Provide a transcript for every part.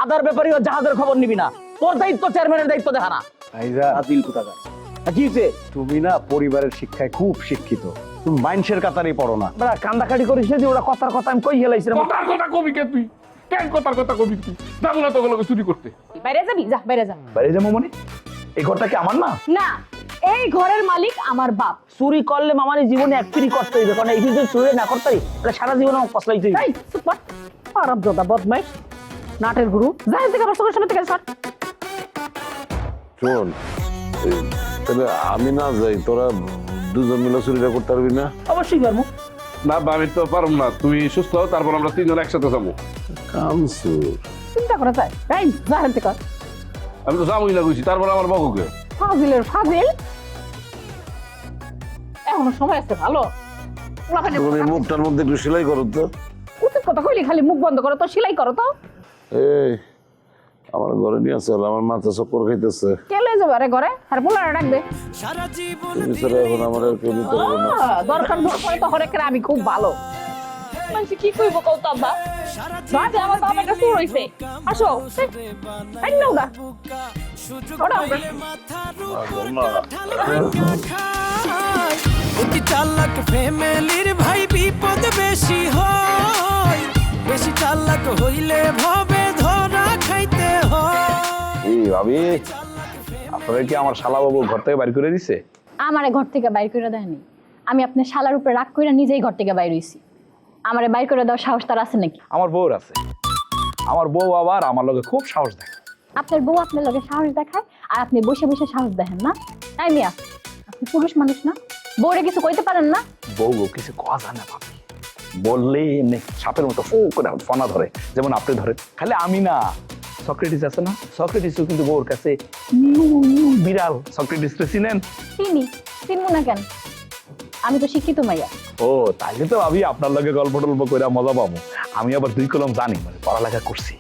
আদার ব্যাপারে জাহাজের খবর নিবি না, তোর দায়িত্ব চেয়ারম্যানের দায়িত্ব দেখা না। আদিল কোথাকার কি হয়েছে? তুমি না পরিবারের শিক্ষায় খুব শিক্ষিত, তুমি মাইন্সের কাতারই পড়ো না। বড় কান্দাকাটি করিস না যে ওরা কথার কথা আমি কই হেলাইছিলাম। কথার কথা কবি কে তুই? কেন কথার কথা কবি তুই? যাবো না তোগুলোকে চুরি করতে। বাইরে যাবি, যা বাইরে যা। বাইরে যাবো মানে এই ঘরটা কি আমার না? না, এই ঘরের মালিক আমার বাপ। চুরি করলে মামানি জীবনে এক ফিরি করতে হইবে, কারণ এই যদি চুরি না করতে পারি তাহলে সারা জীবন আমার পছলাইতে হইবে। এই সুপার আরব দাদা বদমাইশ, নাটের গুরু, যা থেকে আমার সঙ্গে থেকে সর। শোন, তাহলে আমি না যাই, তোরা দুজন মিলে চুরিটা করতে পারবি না? অবশ্যই পারবো। না আমি তো পারব না, তুই সুস্থ হও, তারপর আমরা তিনজন একসাথে যাবো। কামসুর চিন্তা করে তাই, এই যা থেকে। আমি তো যাবোই না কইছি, তারপর আমার বকুকে। ফাজিলের ফাজিল, এখনো সময় আছে ভালো। তুমি মুখটার মধ্যে একটু সেলাই করো তো। উচিত কথা কইলি খালি মুখ বন্ধ করো তো, সেলাই করো তো। এই আমার ঘরে নিয়ে চল, আমার মাথা চক্কর খাইতেছে। কে লয়ে যাবে আরে ঘরে? আর পোলারে ডাকবে। তুমি ছাড়া এখন আমার আর কেউ নিতে পারবে না। দরকার পড়ে তো হরেক আমি খুব ভালো। মানুষ কি কইব কও তো আব্বা? বাজে আমার বাবা একটা সুর হইছে। আসো এই নাও গা ওটা আমরা অতি চালাক ফ্যামিলির ভাই বিপদ বেশি হয়, বেশি চালাক হইলে ভবে ধরা খাইতে হয়। এই ভাবি, আপনারা কি আমার শালা বাবু ঘর থেকে বাইর করে দিছে? আমারে ঘর থেকে বাইর করে দেয়নি। আমি আপনার শালার উপরে রাগ কইরা নিজেই ঘর থেকে বাইর হইছি। আমারে বাইর করে দেওয়ার সাহস তার আছে নাকি? আমার বউর আছে। আমার বউ আবার আমার লগে খুব সাহস দেয়। আপনার বউ আপনার লগে সাহস দেখায় আর আপনি বসে বসে সাহস দেখেন না? তাই মিয়া, আপনি পুরুষ মানুষ না? বউরে কিছু কইতে পারেন না? বউ কিছু কওয়া যায় না ভাবি, বললেই এমনি সাপের মতো ফু করে ফনা ধরে, যেমন আপনি ধরে। খালি আমি না, সক্রেটিস আছে না, সক্রেটিসও কিন্তু বউর কাছে বিড়াল। সক্রেটিস তো চিনেন? চিনবো না কেন? আমি তো শিক্ষিত মাইয়া। ও তাইলে তো ভাবি আপনার লগে গল্প টল্প করে মজা পাবো। আমি আবার 2 কলম জানি, মানে পড়ালেখা করছি।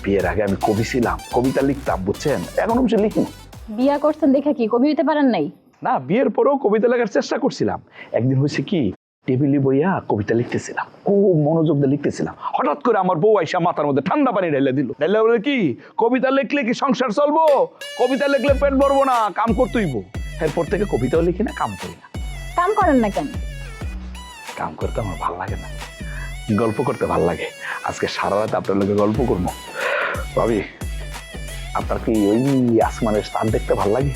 বিয়ের আগে আমি কবি ছিলাম, কবিতা লিখতাম, বুঝছেন? এখন অবশ্য লিখি না। বিয়া করছেন দেখে কি কবি হইতে পারেন নাই? না, বিয়ের পরেও কবিতা লেখার চেষ্টা করছিলাম। একদিন হয়েছে কি, টেবিলে বইয়া কবিতা লিখতেছিলাম, খুব মনোযোগ দিয়ে লিখতেছিলাম। হঠাৎ করে আমার বউ আইসা মাথার মধ্যে ঠান্ডা পানি ঢেলে দিল। ঢেলে বলে কি, কবিতা লিখলে কি সংসার চলবো? কবিতা লিখলে পেট ভরবো না, কাম করতেইব। এরপর থেকে কবিতাও লিখি না, কাম করি না। কাম করেন না কেন? কাম করতে আমার ভালো লাগে না, গল্প করতে ভালো লাগে। আজকে সারা রাত আপনার লগে গল্প করবো। ভাবি, আপনার কি ওই আসমানের চাঁদ দেখতে ভালো লাগে?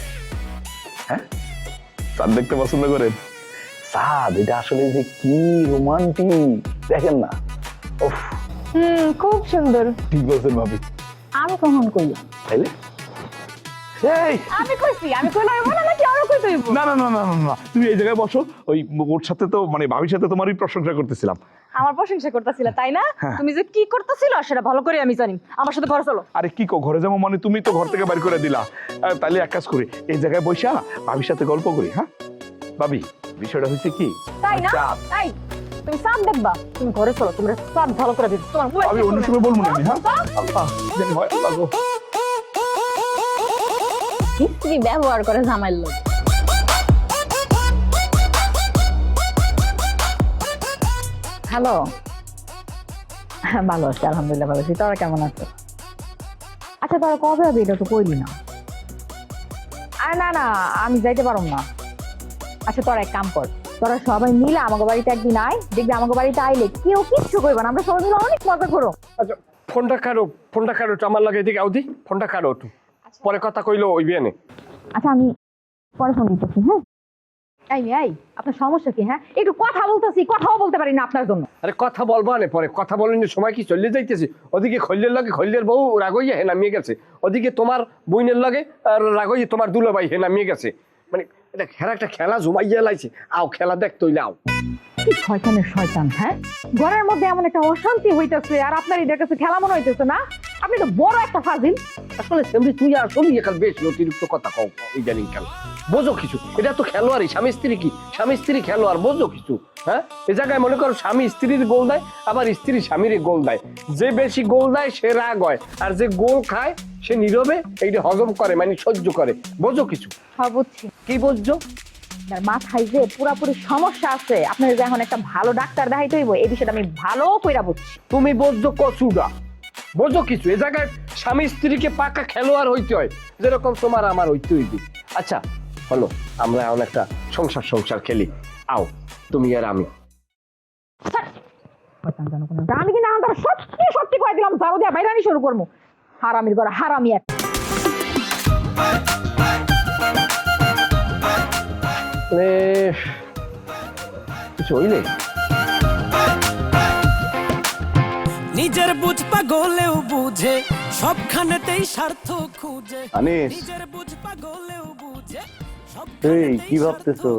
হ্যাঁ, চাঁদ দেখতে পছন্দ করেন? চাঁদ এটা আসলে যে কি রোমান্টিক, দেখেন না? ওফ, খুব সুন্দর। ঠিক বলছেন ভাবি। আমি কখন কইলাম? তাইলে আমি কইছি, আমি কইলাম এমন নাকি আরো কইতে হইব? না না না না না না, তুমি এই জায়গায় বসো। ওই ওর সাথে তো মানে ভাবির সাথে তোমারই প্রশংসা করতেছিলাম। আমার প্রশংসা করতেছিল তাই না? তুমি যে কি করতেছিল সেটা ভালো করে আমি জানি। আমার সাথে ঘরে চলো। আরে কি কো, ঘরে যাবো মানে? তুমি তো ঘর থেকে বাইর করে দিলা। তাইলে এক কাজ করি, এই জায়গায় বসা ভাবির সাথে গল্প করি। হ্যাঁ ভাবি, বিষয়টা হয়েছে কি, তাই না? তাই তুমি চাঁদ দেখবা, তুমি ঘরে চলো। তোমরা চাঁদ ভালো করে দিচ্ছ। তোমার আমি অন্য সময় বলবো না। হ্যাঁ আল্লাহ জানি হয় আল্লাহ গো। হিস্ট্রি ব্যবহার করে জামাইল লোক। হ্যালো, ভালো আছি আলহামদুলিল্লাহ, ভালো আছি। তোরা কেমন আছো? আচ্ছা তোরা কবে হবে এটা তো কইলি না। আরে না না, আমি যাইতে পারব না। আচ্ছা তোরা এক কাম কর, তোরা সবাই মিলে আমাকে বাড়িতে একদিন আয়, দেখবি আমাকে বাড়িতে আইলে কেউ কিচ্ছু করবে না, আমরা সবাই মিলে অনেক মজা করো। আচ্ছা ফোনটা কাটো একটু আমার লাগে, এদিকে আউদি ফোনটা কাটো একটু, পরে কথা কইলো ওই বিয়ানে। আচ্ছা আমি পরে ফোন দিতেছি। হ্যাঁ এই আপনার সমস্যা কি? হ্যাঁ একটু কথা বলতেছি, কথাও বলতে পারি না আপনার জন্য। আরে কথা বলবো না, পরে কথা বলেনি, সময় কি চলে যাইতেছি। ওদিকে খৈলের লাগে, খৈলের বউ রাগইয়া হে নামিয়ে গেছে। ওদিকে তোমার বইনের লাগে রাগইয়া তোমার দুলাভাই হে নামিয়ে গেছে। মানে এটা একটা খেলা জমাইয়া লাইছে। আও খেলা দেখ তৈলে আও। কি শয়তানের শয়তান! হ্যাঁ ঘরের মধ্যে এমন একটা অশান্তি হইতেছে আর আপনার এদের কাছে খেলা মনে হইতেছে না? আপনি তো বড় একটা ফাজিল। আসলে সেমরি তুই আর শুনি এখানে বেশ অতিরিক্ত কথা কও ইদানিং কেন? বোঝো কিছু? এটা তো খেলোয়াড়ই, স্বামী স্ত্রী কি স্বামী স্ত্রী খেলোয়াড়, বোঝো কিছু? হ্যাঁ এই জায়গায় মনে করো স্বামী স্ত্রীর গোল দেয়, আবার স্ত্রী স্বামীর গোল দেয়। যে বেশি গোল দেয় সে রাগ হয়, আর যে গোল খায় সে নীরবে এইটা হজম করে, মানে সহ্য করে। বোঝো কিছু? হ্যাঁ বুঝছি। কি বুঝছো? মাথায় যে পুরাপুরি সমস্যা আছে, আপনার যে এখন একটা ভালো ডাক্তার দেখাইতে হইব এই বিষয়টা আমি ভালো কইরা বুঝছি। তুমি বুঝছো কচুটা, বোঝো কিছু। এ জায়গায় স্বামী স্ত্রীকে পাকা খেলোয়াড় হইতে হয়, যেরকম তোমার আমার হইতে হইবে। আচ্ছা হলো, আমরা এখন একটা সংসার খেলি। আও তুমি আর আমি। আমি কিন্তু আমার সত্যি সত্যি কয়ে দিলাম, ঝাড়ু দিয়া বাইরানি শুরু করবো। হারামির ঘরে হারামি এক। কিছু হইলে নিজের বুঝ পাগলেও বুঝে সবখানেতেই স্বার্থ খুঁজে। আনিস, নিজের বুঝ পাগলেও বুঝে এই কি ভাবতেছো?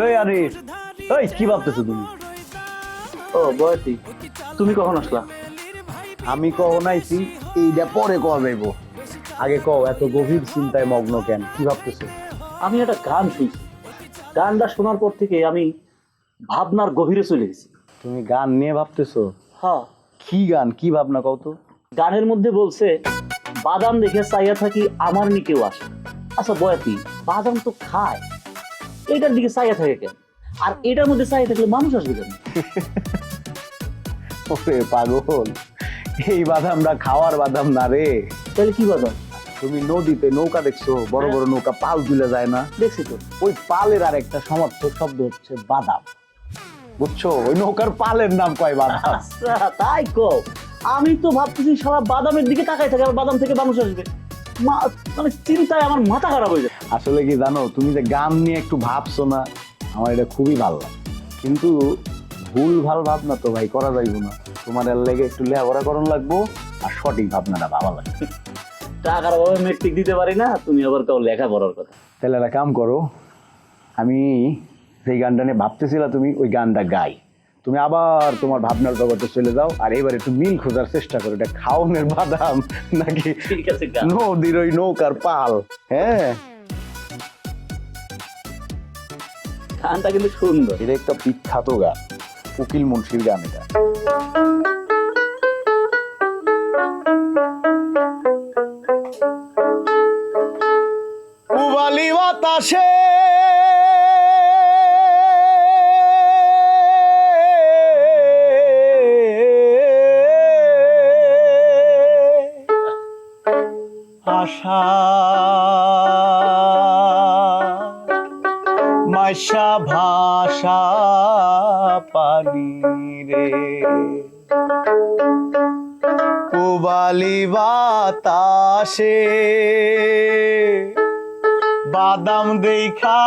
এই আনিস, এই কি ভাবতেছো তুমি? ও বয়সী, তুমি কখন আসলা? আমি কখন আইছি এইটা পরে কওয়া যাইব, আগে কও এত গভীর চিন্তায় মগ্ন কেন, কি ভাবতেছো? আমি একটা গান শুনছি, গানটা শোনার পর থেকে আমি ভাবনার গভীরে চলে গেছি। তুমি গান নিয়ে ভাবতেছো? হ্যাঁ, কি গান, কি ভাবনা কও তো? গানের মধ্যে বলছে বাদাম দেখে চাইয়া থাকি আমার নি কেউ আসে। আচ্ছা বয়াতি, বাদাম তো খায়, এটার দিকে চাইয়া থাকে কেন? আর এটার মধ্যে চাইয়া থাকলে মানুষ আসবে কেন? ওরে পাগল, এই বাদামটা খাওয়ার বাদাম না রে। তাহলে কি বাদাম? তুমি নদীতে নৌকা দেখছো, বড় বড় নৌকা পাল তুলে যায় না? দেখছি তো। ওই পালের আর একটা সমর্থক শব্দ হচ্ছে বাদাম, বুঝছো? ওই নৌকার পালের নাম কয় বাদাম। আচ্ছা তাই কও, আমি তো ভাবতেছি সারা বাদামের দিকে তাকাই থাকে, আর বাদাম থেকে মানুষ আসবে। মানে চিন্তায় আমার মাথা খারাপ হয়ে যায়। আসলে কি জানো, তুমি যে গান নিয়ে একটু ভাবছো না, আমার এটা খুবই ভালো লাগে, কিন্তু ভুল ভাল ভাবনা তো ভাই করা যাইব না। তোমার এর লেগে একটু লেখাপড়া করণ লাগবো, আর সঠিক ভাবনাটা ভাবা লাগবে। টাকার অভাবে মেট্রিক দিতে পারি না, তুমি আবার কাউ লেখা পড়ার কথা। তাহলে একটা কাম করো, আমি যেই গানটা নিয়ে ভাবতেছিলা তুমি ওই গানটা গাই, তুমি আবার তোমার ভাবনার জগতে চলে যাও, আর এবার একটু মিল খোঁজার চেষ্টা করো, এটা খাওনের বাদাম নাকি ঠিক আছে, গান। নদীর ওই নৌকার পাল। হ্যাঁ, গানটা কিন্তু সুন্দর। এটা একটা বিখ্যাত গান, উকিল মুন্সির গান এটা। উবালি বাতাসে আশা মাইশা ভাষা পানি রে, উবালি বাতাসে বাদাম দেখা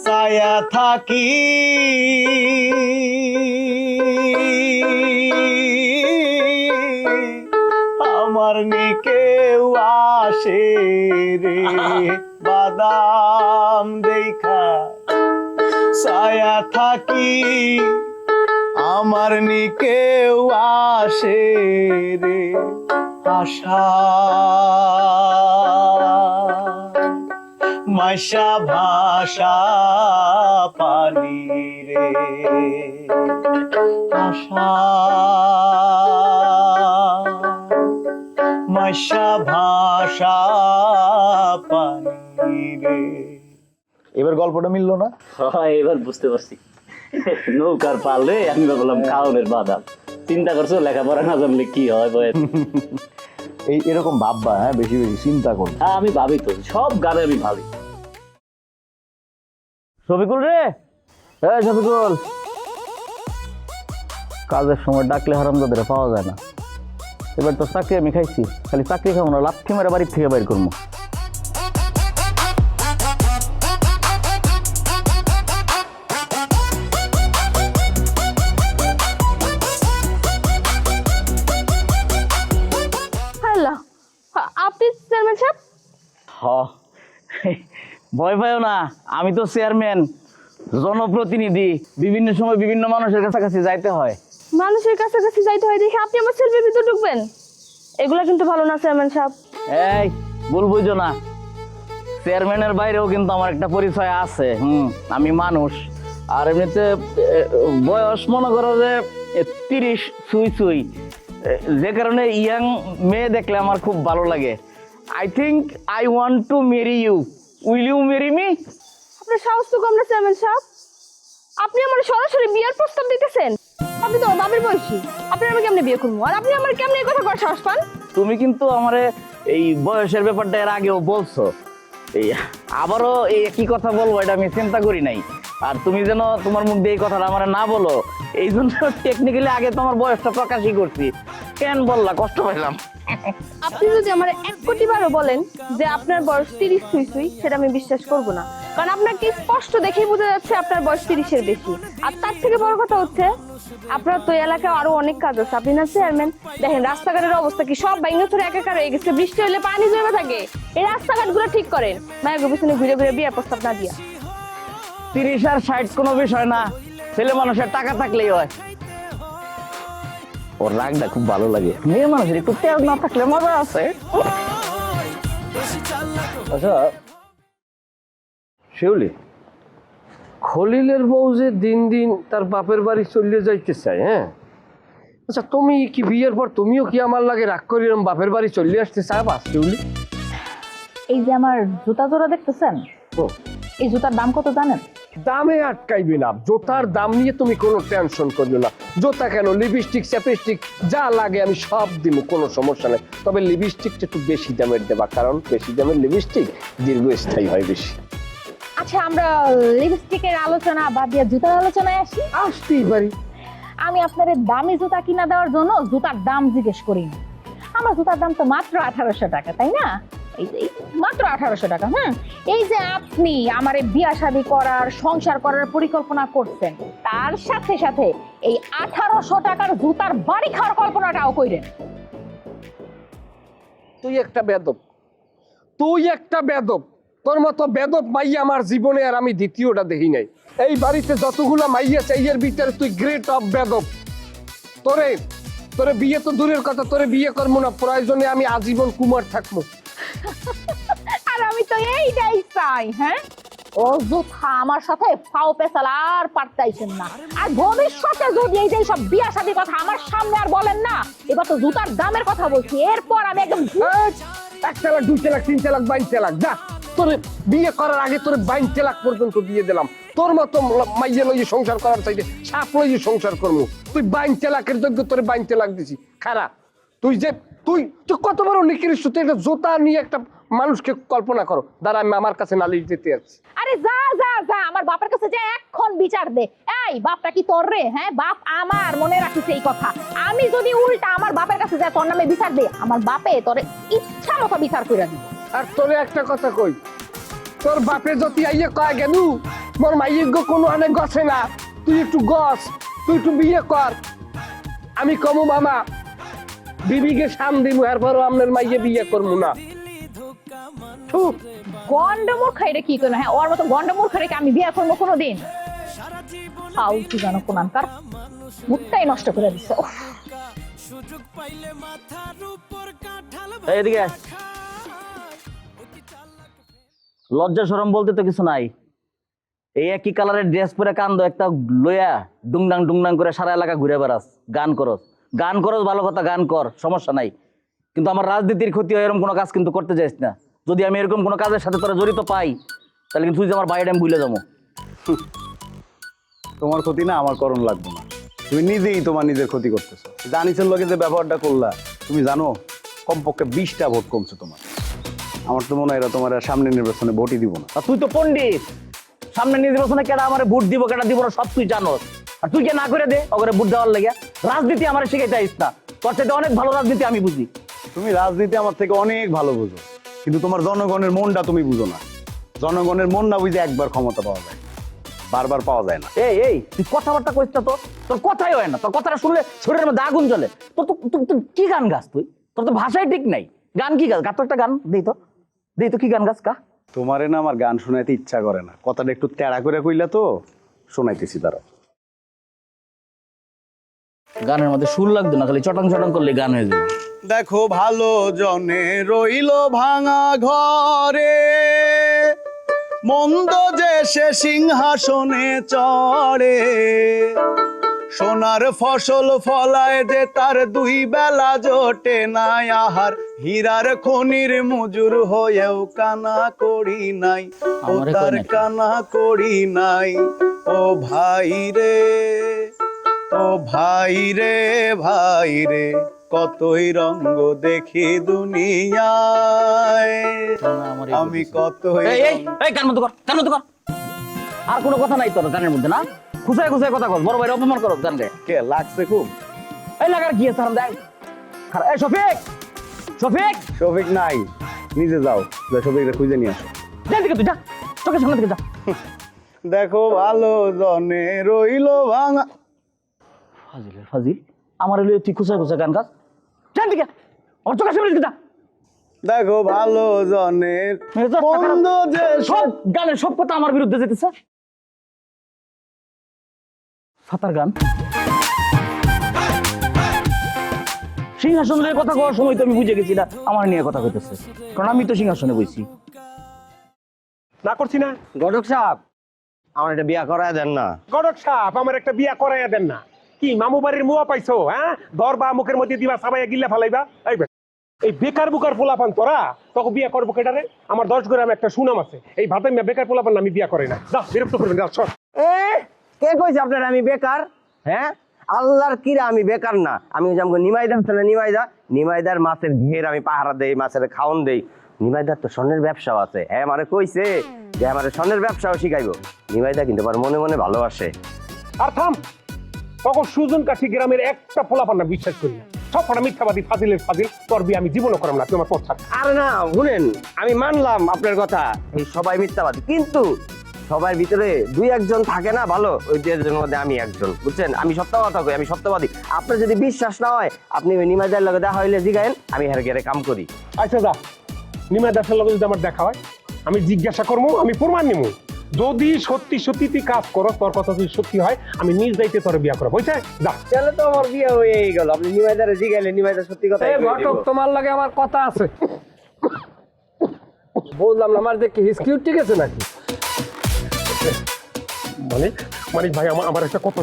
ছায়া থাকি, আমার নি কেউ আসে রে, বাদাম দেখা ছায়া থাকি, আমার নি কেউ আসে রে, আশা মাইশা ভাষা পানি রে, আশা মাইশা ভাষা পানি রে। এবার গল্পটা মিললো না? হ্যাঁ, এবার বুঝতে পারছি। নৌকার পাল রে, আমি ভাবলাম খাওনের বাদাম। চিন্তা করছো লেখাপড়া না জানলে কি হয় বয়স। এই এরকম ভাববা, হ্যাঁ, বেশি বেশি চিন্তা করো। হ্যাঁ আমি ভাবি তো, সব গানে আমি ভাবি। শফিকুল রে, হ্যাঁ শফিকুল, কাজের সময় ডাকলে হারামজাদের পাওয়া যায় না। এবার তো চাকরি আমি খাইছি, খালি চাকরি খাবো না, লাথি মেরে বাড়ির থেকে বাইর করবো। আপনি চেয়ারম্যান সাহেব? ভয় পাইও না, আমি তো চেয়ারম্যান, জনপ্রতিনিধি, বিভিন্ন সময় বিভিন্ন মানুষের কাছাকাছি যাইতে হয়। মানুষের কাছাকাছি যাইতে হয় দেখে আপনি আমার সেলফির ভিতরে ঢুকবেন? এগুলা কিন্তু ভালো না চেয়ারম্যান সাহেব। এই ভুল বুঝো না, চেয়ারম্যানের বাইরেও কিন্তু আমার একটা পরিচয় আছে। আমি মানুষ, আর এমনিতে বয়স মনে করো যে 30 ছুঁই ছুঁই, যে কারণে ইয়াং মেয়ে দেখলে আমার খুব ভালো লাগে। I think I want to marry you, will you marry me? আপনার সাহস তো কম না চেয়ারম্যান সাহেব, আপনি আমার সরাসরি বিয়ার প্রস্তাব দিতেছেন। আপনি তো আমার বাপের বয়সী, আপনি আমি কেমনে বিয়ে করবো? আর আপনি আমার কেমনে এই কথা করার সাহস পান? তুমি কিন্তু আমারে এই বয়সের ব্যাপারটা এর আগেও বলছো, এই আবারও এই একই কথা বলবো এটা আমি চিন্তা করি নাই। আর তুমি যেন তোমার মুখ দিয়ে এই কথাটা আমার না বলো, এই জন্য টেকনিক্যালি আগে তোমার বয়সটা প্রকাশই করছি। কেন বললা, কষ্ট পাইলাম। আপনি যদি আমার 1 কোটি বারও বলেন যে আপনার বয়স 30 ছুঁই, সেটা আমি বিশ্বাস করব না। কারণ আপনাকে স্পষ্ট দেখেই বোঝা যাচ্ছে আপনার বয়স 30-এর বেশি। আর তার থেকে বড় কথা হচ্ছে, আপনার তো এলাকায় আরো অনেক কাজ আছে, আপনি না চেয়ারম্যান। দেখেন রাস্তাঘাটের অবস্থা কি, সব বাইঙ্গা চুরে একাকার হয়ে গেছে, বৃষ্টি হলে পানি জমে থাকে। এই রাস্তাঘাটগুলো ঠিক করেন, মায়ের পিছনে ঘুরে ঘুরে বিয়ের প্রস্তাব না দিয়া। 30 আর 60 কোনো বিষয় না, ছেলে মানুষের টাকা থাকলেই হয়। ওর রাগটা খুব ভালো লাগে, মেয়ে মানুষের একটু তেল না থাকলে মজা আছে। আচ্ছা শিউলি, খলিলের বউ যে দিন দিন তার বাপের বাড়ি চলে যাইতে চায়, হ্যাঁ, আচ্ছা তুমি কি বিয়ের পর তুমিও কি আমার লাগে রাগ করি এরকম বাপের বাড়ি চলে আসতে চাবা শিউলি? এই যে আমার জুতা জোড়া দেখতেছেন, এই জুতার দাম কত জানেন? দামে আটকাইবে না, জোতার দাম নিয়ে তুমি কোনো টেনশন করিও না। জোতা কেন, লিপস্টিক চ্যাপস্টিক যা লাগে আমি সব দিব, কোনো সমস্যা নেই। তবে লিপস্টিকটা একটু বেশি দামের দেবা, কারণ বেশি দামের লিপস্টিক দীর্ঘস্থায়ী হয় বেশি। আচ্ছা আমরা লিপস্টিকের আলোচনা বাদ দিয়ে জুতার আলোচনায় আসি। আসতেই পারি। আমি আপনার দামি জুতা কিনা দেওয়ার জন্য জুতার দাম জিজ্ঞেস করিনি। আমার জুতার দাম তো মাত্র 1800 টাকা, তাই না? এই যে মাত্র 1800 টাকা। এই যে আপনি আমার বিয়া শাদী করার, সংসার করার পরিকল্পনা করছেন, তার সাথে সাথে এই 1800 টাকার জুতার বাড়ি খাওয়ার কল্পনাটাও কইরেন। তুই একটা বেদব, তুই একটা বেদব। তোর মতো বেদব মাইয়া আমার জীবনে আর আমি দ্বিতীয়টা দেখি নাই। এই বাড়িতে যতগুলা মাইয়া চাই এর ভিতরে তুই গ্রেট অফ বেদব। তোরে তোরে বিয়ে তো দূরের কথা, তোরে বিয়ে করবো না, প্রয়োজনে আমি আজীবন কুমার থাকবো। আর আমি তো এইটাই চাই। হ্যাঁ, ও জুতা আমার সাথে ফাও পেছাল আর পারতাইছেন না। আর ভবিষ্যতে যদি এই যে সব বিয়া শাদী কথা আমার সামনে আর বলেন না, এবার তো জুতার দামের কথা বলছি, এরপর আমি একদম 1 লাখ 2 লাখ 3 লাখ 22 লাখ যা। তোরে বিয়ে করার আগে তোরে 22 লাখ পর্যন্ত দিয়ে দিলাম। তোর মতো মাইয়া লইয়ে সংসার করার চাইতে সাপ লইয়ে সংসার করবো। তুই 22 লাখের যোগ্য, তোরে 22 লাখ দিছি। খারাপ তুই যে তুই তুই কত বড় নিকৃষ্ট। তুই একটা জোতা নিয়ে একটা মানুষকে কল্পনা করো। দাঁড়া আমি আমার কাছে নালিশ দিতে যাচ্ছি। আরে যা যা যা আমার বাপের কাছে যে এখন বিচার দে। এই বাপটা কি তোর রে? হ্যাঁ, বাপ আমার, মনে রাখিস এই কথা। আমি যদি উল্টা আমার বাপের কাছে যাই তোর নামে বিচার দে, আমার বাপে তোর ইচ্ছা মতো বিচার করে দিব। আর তোরে একটা কথা কই, তোর বাপে যদি আইয়ে কয় গেলু মোর মাইয়ের কোনো আনে গছে না, তুই একটু গছ, তুই একটু বিয়ে কর। আমি কমু মামা বিবিকে সাম দিব, এরপরও আপনার মাইয়ে বিয়ে করবো না। গন্ডমূর্খ এটা কি করলো? হ্যাঁ, ওর মতো গন্ডমূর্খ রেখে আমি বিয়ে করবো কোনোদিন? ফালতু জানো কোনানকার, মুখটাই নষ্ট করে দিচ্ছে। এদিকে লজ্জা শরম বলতে তো কিছু নাই। এই একই কালারের ড্রেস পরে কান্দো একটা লইয়া ডুংডাং ডুংডাং করে সারা এলাকা ঘুরে বেড়াস, গান করস। গান করস ভালো কথা, গান কর, সমস্যা নাই। কিন্তু আমার রাজনীতির ক্ষতি হয় এরকম কোনো কাজ কিন্তু করতে যাইস না। যদি আমি এরকম কোনো কাজের সাথে তোরা জড়িত পাই, তাহলে কিন্তু তুই যে আমার বাইরে আমি ভুলে যাবো। তোমার ক্ষতি না আমার করণ লাগবে না, তুমি নিজেই তোমার নিজের ক্ষতি করতেছো। জানিসের লগে যে ব্যবহারটা করলা, তুমি জানো কমপক্ষে 20টা ভোট কমছে তোমার। আমার তো মনে হয় এরা তোমার সামনে নির্বাচনে ভোটই দিব না। আর তুই তো পণ্ডিত, সামনে নির্বাচনে কেডা আমার ভোট দিব কেডা দিব না সব তুই জানোস। আর তুই কে না করে দে ওকে ভোট দেওয়ার লেগে। রাজনীতি আমার শিখে চাইস না, তোর সাথে অনেক ভালো রাজনীতি আমি বুঝি। তুমি রাজনীতি আমার থেকে অনেক ভালো বুঝো, কিন্তু তোমার জনগণের মনটা তুমি বুঝো না। জনগণের মন না বুঝে একবার ক্ষমতা পাওয়া যায়, বারবার পাওয়া যায় না। এই এই তুই কথাবার্তা কইস না তো, তোর কথাই হয় না। তোর কথাটা শুনলে শরীরের মধ্যে আগুন জ্বলে। তোর তুই কি গান গাস? তোর তো ভাষাই ঠিক নাই। গান কি গাছ? গা তো একটা গান দেই তো কি গান গাছ গা। তোমারে না আমার গান শোনাইতে ইচ্ছা করে না, কথাটা একটু তেড়া করে কইলা তো শোনাইতেছি। তারা গানের মধ্যে সুর লাগতো না, খালি চটং চটং করলে গান হয়ে যাবে। দেখো ভালো জনে রইল ভাঙা ঘরে, মন্দ যে সে সিংহাসনে চড়ে। সোনার ফসল ফলায় যে তার 2 বেলা জোটে নাই, আহার হীরার খনির মজুর হয়েও কানা করি নাই, ও তার কানা করি নাই। ও ভাই রে, ও ভাই রে কতই রঙ্গ দেখি দুনিয়ায়, আমি কতই এই এই এই কান মতো কর, কান মতো কর। আর কোনো কথা নাই তোর গানের মধ্যে না? খুশায় খুশায় কথা কর, বড় ভাইরে অপমান করো গান রে। কে লাগছে খুব? এই লাগার কি আছে দেখ। এই শফিক, শফিক শফিক নাই, নিজে যাও, যা শফিকরে খুঁজে নিয়ে আসো। যা দিকে তুই যা, চোখের সামনে দিকে যা। দেখো ভালো জনে রইল ভাঙা। ফাজিলের ফাজিল, আমার এলো তুই খুশায় খুশায় গান গাছ। জান দিকে, ওর চোখের সামনে দিকে যা। দেখো ভালো জনের বন্ধু যে সব গানের সব কথা আমার বিরুদ্ধে যেতেছে। সাতার গান সিংহাসনের কথা কওয়ার সময় তো আমি বুঝে গেছি না আমার নিয়ে কথা কইতেছে, কারণ আমি তো সিংহাসনে বইছি। না করছি না। ঘটক সাহেব, আমার এটা বিয়া করায় দেন না। গড়ক সাহেব, আমার একটা বিয়া করাইয়া দেন না। কি মামু বাড়ির মুয়া পাইছো? হ্যাঁ, দর বা মুখের মধ্যে দিবা, সাবাইয়া গিল্লা ফালাইবা। এই বেকার বুকার পোলাপান তোরা তখন বিয়া করবো কেটারে? আমার 10 গ্রাম একটা সুনাম আছে, এই ভাতে বেকার পোলাপান আমি বিয়া করে না। যা, বিরক্ত করবেন, যা সর। কে কইছে আপনার আমি বেকার? হ্যাঁ, আল্লাহর কিরা আমি বেকার না। আমি যেমন নিমাইদা আছে না, নিমাইদার মাছের ঘের আমি পাহারা দেই, মাছের খাওন দেই। নিমাইদার তো স্বর্ণের ব্যবসাও আছে। হ্যাঁ, আমারে কইছে যে আমার স্বর্ণের ব্যবসাও শিখাইবো। নিমাইদা কিন্তু আমার মনে মনে ভালোবাসে। আর থাম, তখন সুজন কাঠি গ্রামের একটা পোলাপান না বিশ্বাস করি না। সব কটা মিথ্যাবাদী, ফাজিলের ফাজিল। তোর বিয়ে আমি জীবনও করাম না, তুই আমার পথ থাক। আরে না, শুনেন, আমি মানলাম আপনার কথা, এই সবাই মিথ্যাবাদী, কিন্তু সবার ভিতরে 2-1 থাকে না ভালো, ওই 2-1 মধ্যে আমি একজন, বুঝছেন? আমি সত্য কথা কই, আমি সত্যবাদী। আপনার যদি বিশ্বাস না হয়, আপনি নিমাইদার লগে দেখা হইলে জিগায়েন, আমি হের গেরে কাম করি। আচ্ছা যা, নিমাইদার লগে যদি আমার দেখা হয়, আমি জিজ্ঞাসা করবো, আমি প্রমাণ নিবো। যদি সত্যি সত্যি তুই কাজ করো, তোর কথা যদি সত্যি হয়, আমি নিজ দায়িত্বে তোর বিয়া করবো, বুঝছে? যা। তাহলে তো আমার বিয়ে হয়েই গেল। আপনি নিমাইদারে জিগাইলে নিমাইদা সত্যি কথা ঘটক, তোমার লাগে আমার কথা আছে। বললাম না, আমার দেখি হিসকিউ ঠিক আছে নাকি? মানিক ভাই, আমার একটা কথা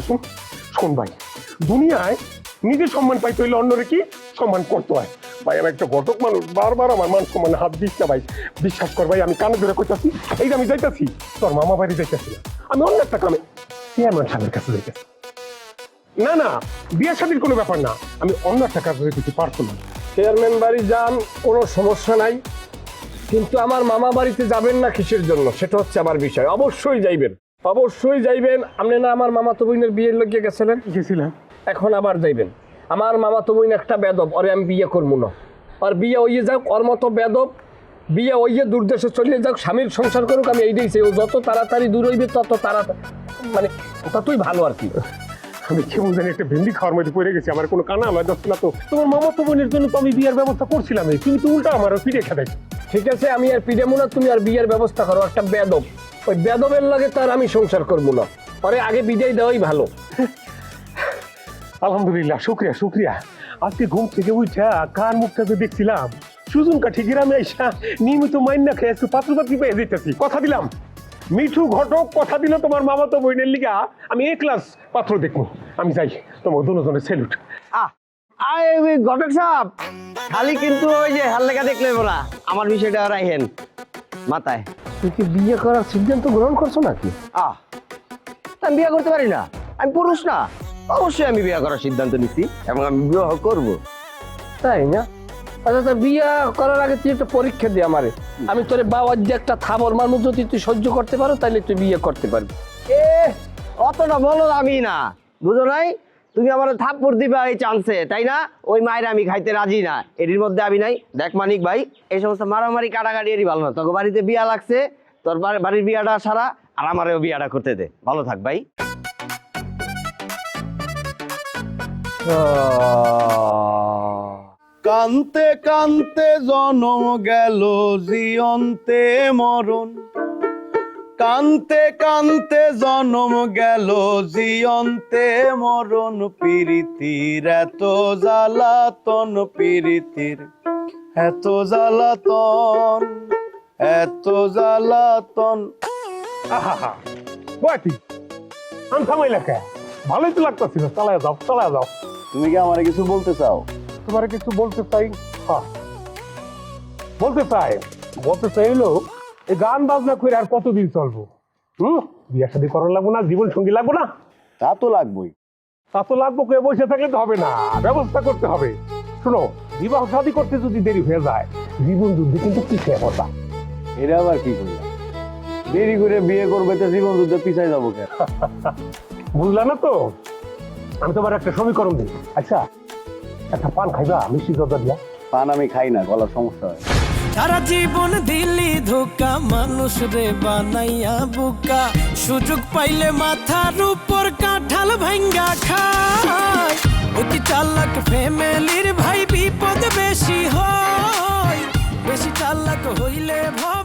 শোন ভাই। দুনিয়ায় নিজের সম্মান পাইতে হইলে অন্যরে কি সম্মান করতে হয় ভাই। আমি একটা ঘটক মানুষ, বারবার আমার মান সম্মানে হাত দিস না ভাই। বিশ্বাস কর ভাই, আমি কানে ধরে কইতাছি, এই যে আমি যাইতাছি তোর মামা বাড়ি যাইতাছি না, আমি অন্য একটা কামে চেয়ারম্যান সাহেবের কাছে যাইতাছি। না, বিয়ে শাদীর কোনো ব্যাপার না, আমি অন্য একটা কাজে যেতে পারতো না। চেয়ারম্যান বাড়ি যান, কোনো সমস্যা নাই, কিন্তু আমার মামা বাড়িতে যাবেন না কিসের জন্য, সেটা হচ্ছে আমার বিষয়। অবশ্যই যাইবেন, অবশ্যই যাইবেন। আপনি না আমার মামাতো বোনের বিয়ের লোক গেছিলেন? গেছিলাম। এখন আবার যাইবেন। আমার মামাতো বোন একটা বেদব, ওরে আমি বিয়ে করবো না। আর বিয়ে হইয়ে যাক, ওর মতো বেদব বিয়ে হইয়ে দূরদেশে চলে যাক, স্বামীর সংসার করুক, আমি এইটাই চাই। ও যত তাড়াতাড়ি দূর হইবে তত তাড়াতাড়ি, মানে ততই ভালো আর কি। আমি কেমন জানি একটা ভেন্ডি খাওয়ার মধ্যে পড়ে গেছি, আমার কোনো কানা আলাদা যাচ্ছে না তো। তোমার মামাতো বোনের জন্য তো আমি বিয়ের ব্যবস্থা করছিলাম, তুমি তো উল্টা আমার পিঠে খেতে। ঠিক আছে, আমি আর পিড়ে মুনা, তুমি আর বিয়ের ব্যবস্থা করো। একটা বেদব, ওই বেদবের লাগে তার আমি সংসার করবো না, পরে আগে বিদায় দেওয়াই ভালো। আলহামদুলিল্লাহ, শুক্রিয়া। আজকে ঘুম থেকে উঠা কার মুখটা তো দেখছিলাম, সুজন কাঠি গ্রামে আইসা নিয়মিত মাইন্না খেয়ে একটু পাত্র পাত্রী পেয়ে যেতেছি। কথা দিলাম, মিঠু ঘটক কথা দিল, তোমার মামাতো বোনের লিগা আমি A ক্লাস পাত্র দেখবো। আমি যাই, তোমার দুজনের স্যালুট। ঘটক সাহেব, খালি কিন্তু ওই যে হাল্লেকা দেখলে বলা, আমার বিষয়টা রাখেন মাথায়। তুই কি বিয়ে করার সিদ্ধান্ত গ্রহণ করছো নাকি? আমি বিয়ে করতে পারি না, আমি পুরুষ না। অবশ্যই আমি বিয়ে করার সিদ্ধান্ত নিচ্ছি এবং আমি বিবাহ করব। তাই না? আচ্ছা, তা বিয়ে করার আগে তুই একটা পরীক্ষা দে আমারে। আমি তোরে বাবার যে একটা থাবর মানুষ, যদি তুই সহ্য করতে পারো তাহলে তুই বিয়ে করতে পারবি। অতটা বলো আমি না, বুঝো নাই? তুমি আমার থাপ্পড় দিবা এই চান্সে, তাই না? ওই মায়ের আমি খাইতে রাজি না, এটির মধ্যে আমি নাই। দেখ মানিক ভাই, এই সমস্ত মারামারি কাটাকাটি এরই ভালো না। তোকে বাড়িতে বিয়া লাগছে, তোর বাড়ির বিয়াটা সারা, আর আমারও বিয়াটা করতে দে। ভালো থাক ভাই। কান্তে কান্তে জনম গেল জিয়ন্তে মরণ, কান্তে কান্তে জনম গেল জিয়ন্তে মরণ, প্রীতির এত জ্বালাতন, প্রীতির এত জ্বালাতন, এত জ্বালাতন। আহা বয়াতি, আমি থামাইলা কে? ভালোই তো লাগতেছিল, চালায় যাও। তুমি কি আমার কিছু বলতে চাও? তোমার কিছু বলতে চাই? হ্যাঁ, বলতে চাই হলো, এই গান বাজনা করে আর কতদিন চলবো? বিয়ে শাদী করার লাগবো না, জীবন সঙ্গী লাগবো না? তা তো লাগবেই, তা তো লাগবো কে বসে থাকলে তো হবে না, ব্যবস্থা করতে হবে। শোনো, বিবাহ শাদী করতে যদি দেরি হয়ে যায় জীবন যুদ্ধে কিন্তু পিছিয়ে পড়বা। এটা আবার কি করলাম? দেরি করে বিয়ে করবে তো জীবন যুদ্ধে পিছাই যাবো কেন? বুঝলা না তো? আমি তোমার একটা সমীকরণ দিই। আচ্ছা, একটা পান খাইবা মিষ্টি জর্দা দিয়া? পান আমি খাই না, গলার সমস্যা হয়। সারা জীবন দিলি ধোকা, মানুষ রে বানাইয়া বোকা, সুযোগ পাইলে মাথার উপর কাঁঠাল ভাঙ্গা খায়। অতি চালাক ফ্যামিলির ভাই বিপদ বেশি হয়, বেশি চালাক হইলে ভব